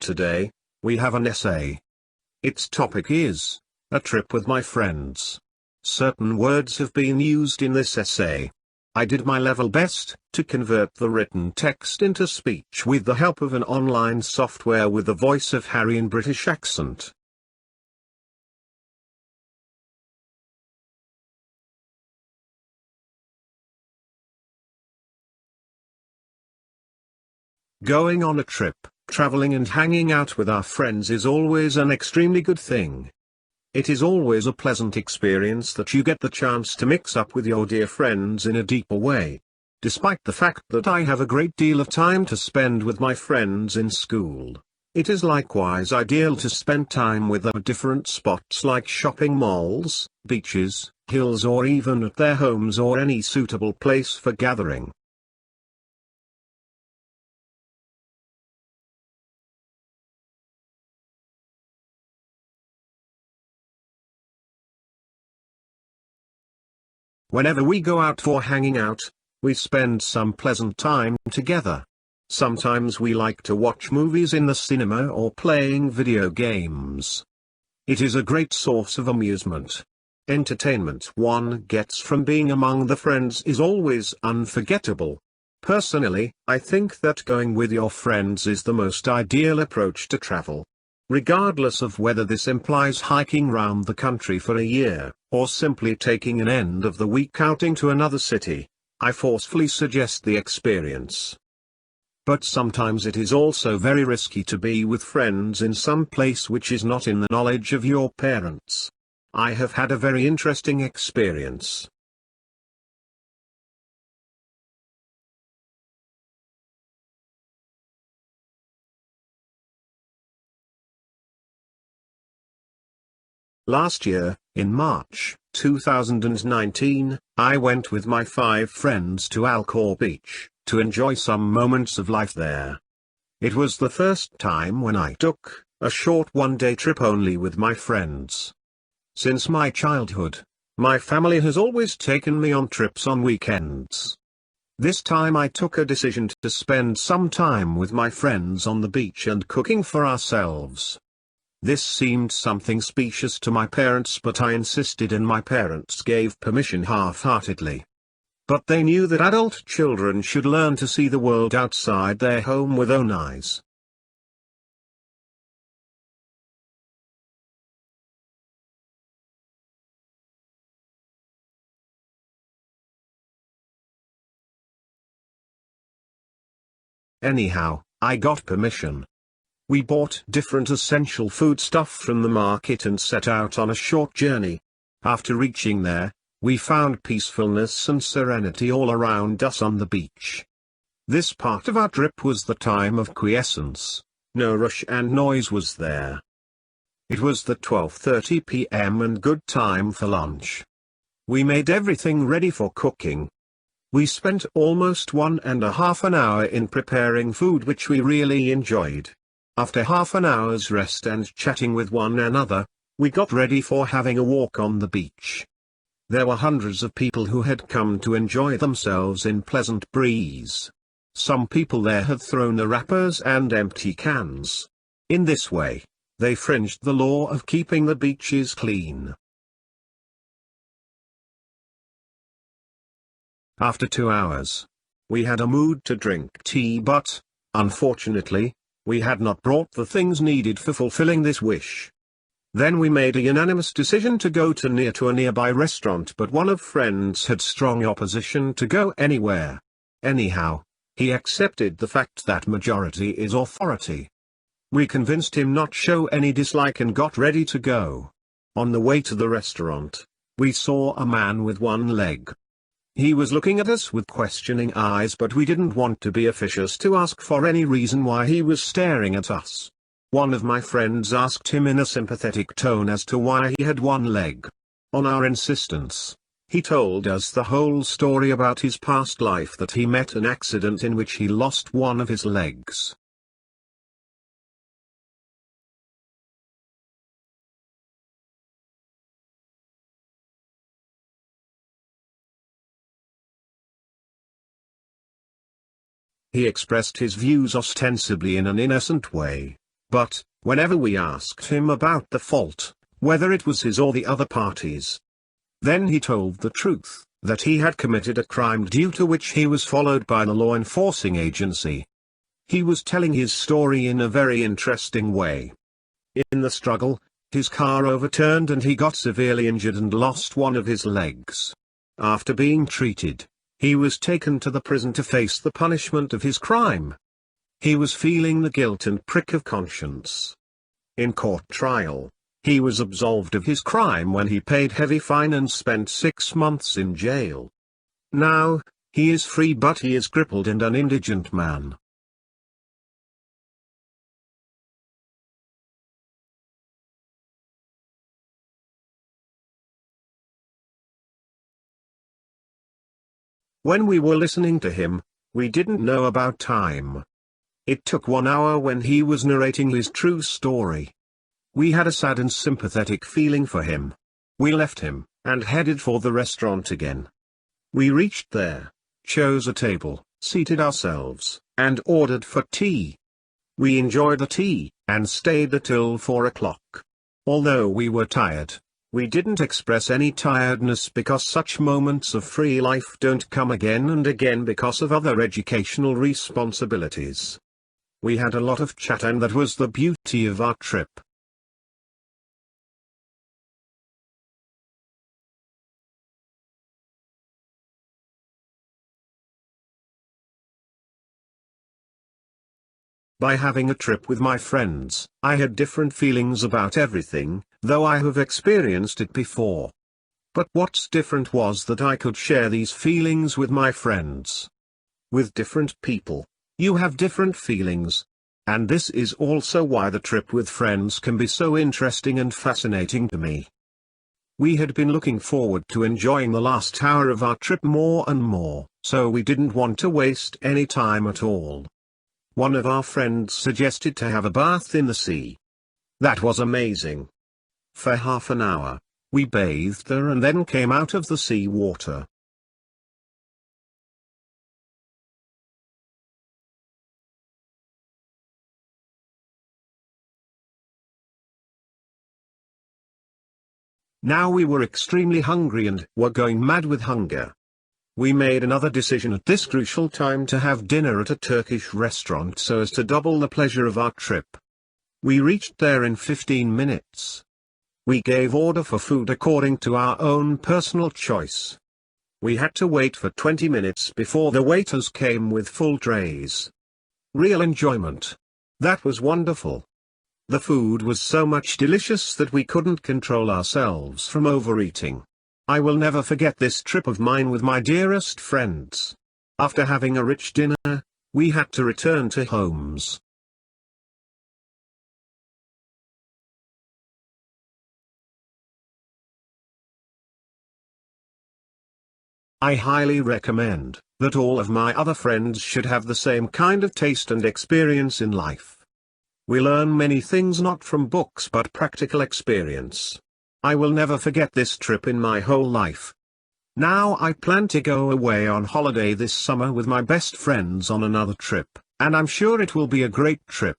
Today, we have an essay. Its topic is, a trip with my friends. Certain words have been used in this essay. I did my level best to convert the written text into speech with the help of an online software with the voice of Harry in British accent. Going on a trip, traveling and hanging out with our friends is always an extremely good thing. It is always a pleasant experience that you get the chance to mix up with your dear friends in a deeper way. Despite the fact that I have a great deal of time to spend with my friends in school, it is likewise ideal to spend time with them at different spots like shopping malls, beaches, hills, or even at their homes or any suitable place for gathering. Whenever we go out for hanging out, we spend some pleasant time together. Sometimes we like to watch movies in the cinema or playing video games. It is a great source of amusement. Entertainment one gets from being among the friends is always unforgettable. Personally, I think that going with your friends is the most ideal approach to travel. Regardless of whether this implies hiking round the country for a year, or simply taking an end-of-the-week outing to another city, I forcefully suggest the experience. But sometimes it is also very risky to be with friends in some place which is not in the knowledge of your parents. I have had a very interesting experience. Last year, in March 2019, I went with my 5 friends to Alcor Beach, to enjoy some moments of life there. It was the first time when I took a short one-day trip only with my friends. Since my childhood, my family has always taken me on trips on weekends. This time I took a decision to spend some time with my friends on the beach and cooking for ourselves. This seemed something specious to my parents, but I insisted, and my parents gave permission half-heartedly. But they knew that adult children should learn to see the world outside their home with own eyes. Anyhow, I got permission. We bought different essential foodstuff from the market and set out on a short journey. After reaching there, we found peacefulness and serenity all around us on the beach. This part of our trip was the time of quiescence. No rush and noise was there. It was the 12:30 p.m. and good time for lunch. We made everything ready for cooking. We spent almost 1.5 hours in preparing food, which we really enjoyed. After half an hour's rest and chatting with one another, we got ready for having a walk on the beach. There were hundreds of people who had come to enjoy themselves in pleasant breeze. Some people there had thrown the wrappers and empty cans. In this way, they fringed the law of keeping the beaches clean. After 2 hours, we had a mood to drink tea, but, unfortunately, we had not brought the things needed for fulfilling this wish. Then we made a unanimous decision to go to a nearby restaurant, but one of friends had strong opposition to go anywhere. Anyhow, he accepted the fact that majority is authority. We convinced him not show any dislike and got ready to go. On the way to the restaurant, We saw a man with one leg. He was looking at us with questioning eyes, but we didn't want to be officious to ask for any reason why he was staring at us. One of my friends asked him in a sympathetic tone as to why he had one leg. On our insistence, he told us the whole story about his past life, that he met an accident in which he lost one of his legs. He expressed his views ostensibly in an innocent way, but, whenever we asked him about the fault, whether it was his or the other party's, then he told the truth, that he had committed a crime due to which he was followed by the law enforcing agency. He was telling his story in a very interesting way. In the struggle, his car overturned and he got severely injured and lost one of his legs. After being treated, he was taken to the prison to face the punishment of his crime. He was feeling the guilt and prick of conscience. In court trial, he was absolved of his crime when he paid heavy fine and spent 6 months in jail. Now, he is free, but he is crippled and an indigent man. When we were listening to him, we didn't know about time. It took 1 hour when he was narrating his true story. We had a sad and sympathetic feeling for him. We left him, and headed for the restaurant again. We reached there, chose a table, seated ourselves, and ordered for tea. We enjoyed the tea, and stayed there till 4 o'clock. Although we were tired, we didn't express any tiredness, because such moments of free life don't come again and again because of other educational responsibilities. We had a lot of chat, and that was the beauty of our trip. By having a trip with my friends, I had different feelings about everything, though I have experienced it before. But what's different was that I could share these feelings with my friends. With different people, you have different feelings. And this is also why the trip with friends can be so interesting and fascinating to me. We had been looking forward to enjoying the last hour of our trip more and more, so we didn't want to waste any time at all. One of our friends suggested to have a bath in the sea. That was amazing. For half an hour, we bathed there and then came out of the sea water. Now we were extremely hungry and were going mad with hunger. We made another decision at this crucial time to have dinner at a Turkish restaurant so as to double the pleasure of our trip. We reached there in 15 minutes. We gave order for food according to our own personal choice. We had to wait for 20 minutes before the waiters came with full trays. Real enjoyment. That was wonderful. The food was so much delicious that we couldn't control ourselves from overeating. I will never forget this trip of mine with my dearest friends. After having a rich dinner, we had to return to homes. I highly recommend that all of my other friends should have the same kind of taste and experience in life. We learn many things not from books but practical experience. I will never forget this trip in my whole life. Now I plan to go away on holiday this summer with my best friends on another trip, and I'm sure it will be a great trip.